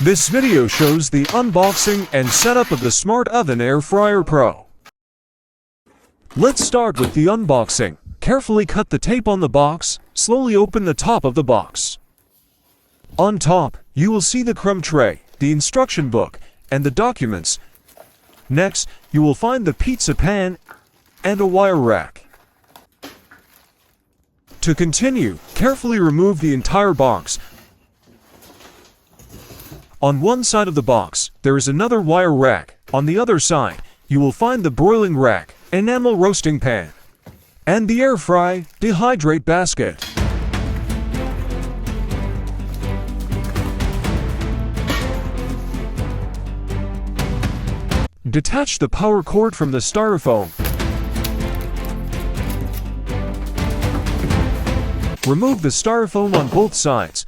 This video shows the unboxing and setup of the Smart Oven Air Fryer Pro. Let's start with the unboxing. Carefully cut the tape on the box, slowly open the top of the box. On top, you will see the crumb tray, the instruction book, and the documents. Next, you will find the pizza pan and a wire rack. To continue, carefully remove the entire box. On one side of the box, there is another wire rack. On the other side, you will find the broiling rack, enamel roasting pan, and the air fry dehydrate basket. Detach the power cord from the styrofoam. Remove the styrofoam on both sides.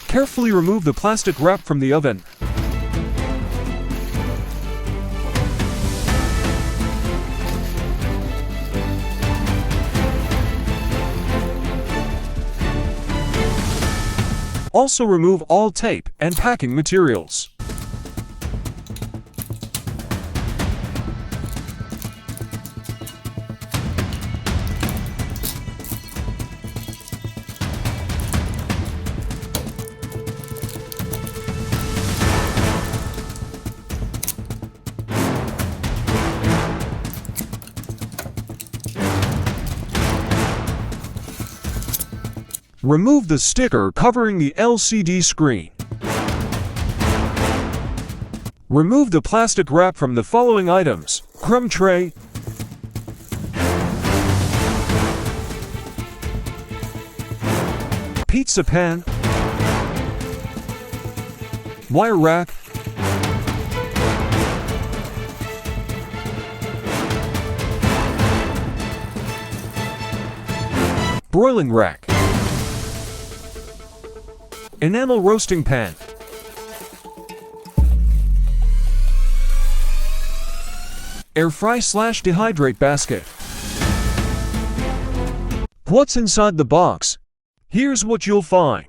Carefully remove the plastic wrap from the oven. Also remove all tape and packing materials. Remove the sticker covering the LCD screen. Remove the plastic wrap from the following items: crumb tray, pizza pan, wire rack, broiling rack, enamel roasting pan, air fry / dehydrate basket. What's inside the box? Here's what you'll find.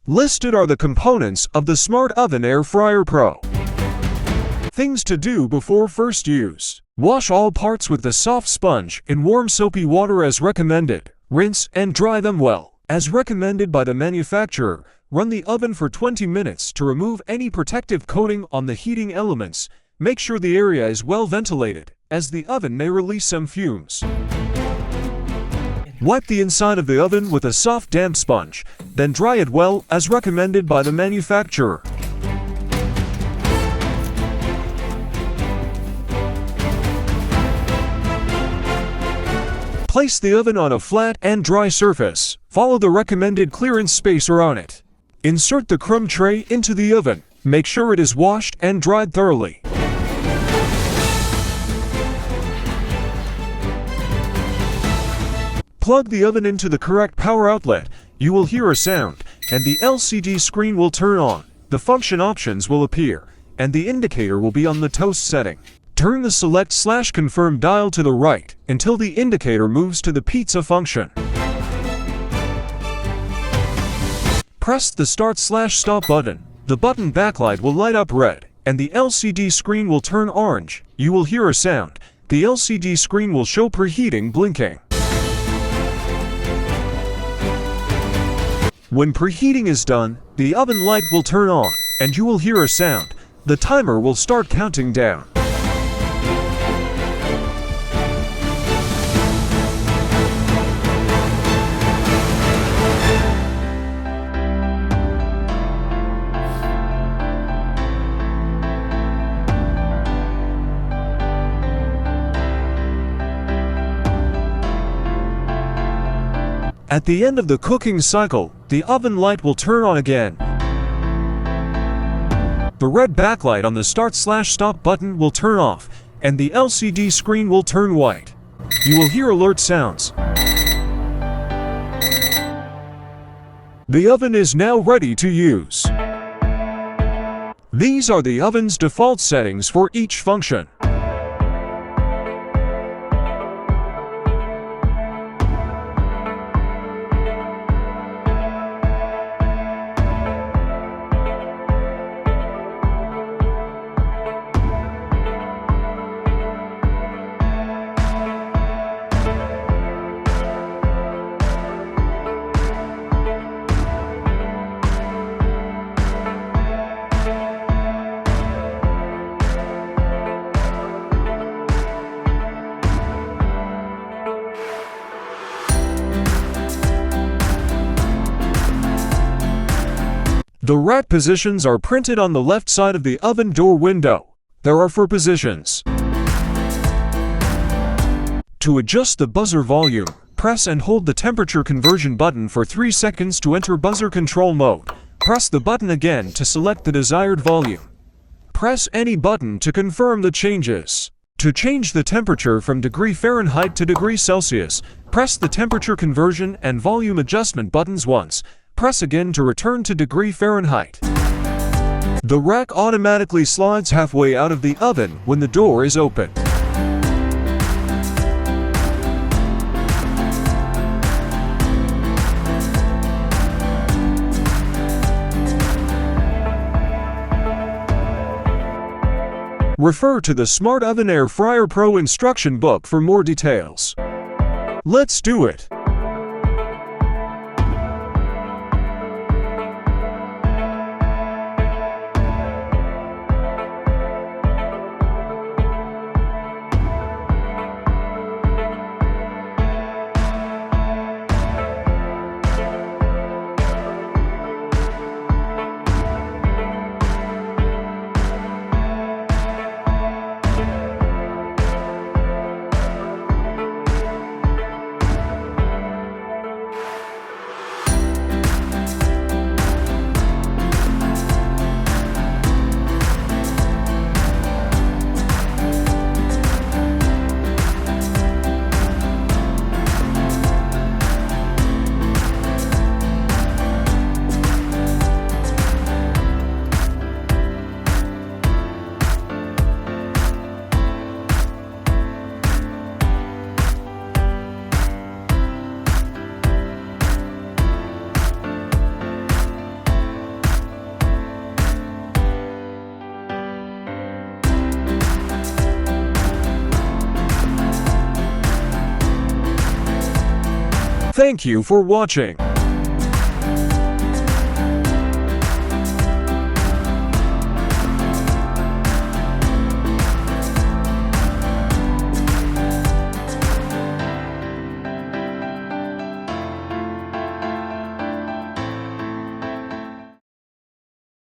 Listed are the components of the Smart Oven Air Fryer Pro. Things to do before first use: wash all parts with the soft sponge in warm soapy water as recommended. Rinse and dry them well. As recommended by the manufacturer, run the oven for 20 minutes to remove any protective coating on the heating elements. Make sure the area is well ventilated, as the oven may release some fumes. Wipe the inside of the oven with a soft damp sponge, then dry it well as recommended by the manufacturer. Place the oven on a flat and dry surface. Follow the recommended clearance spacer on it. Insert the crumb tray into the oven. Make sure it is washed and dried thoroughly. Plug the oven into the correct power outlet. You will hear a sound, and the LCD screen will turn on. The function options will appear, and the indicator will be on the toast setting. Turn the select/confirm dial to the right until the indicator moves to the pizza function. Press the start/stop button. The button backlight will light up red, and the LCD screen will turn orange. You will hear a sound. The LCD screen will show preheating blinking. When preheating is done, the oven light will turn on, and you will hear a sound. The timer will start counting down. At the end of the cooking cycle, the oven light will turn on again. The red backlight on the start/stop button will turn off, and the LCD screen will turn white. You will hear alert sounds. The oven is now ready to use. These are the oven's default settings for each function. The rack positions are printed on the left side of the oven door window. There are 4 positions. To adjust the buzzer volume, press and hold the temperature conversion button for 3 seconds to enter buzzer control mode. Press the button again to select the desired volume. Press any button to confirm the changes. To change the temperature from degree Fahrenheit to degree Celsius, press the temperature conversion and volume adjustment buttons once. Press again to return to degree Fahrenheit. The rack automatically slides halfway out of the oven when the door is opened. Refer to the Smart Oven Air Fryer Pro instruction book for more details. Let's do it! Thank you for watching.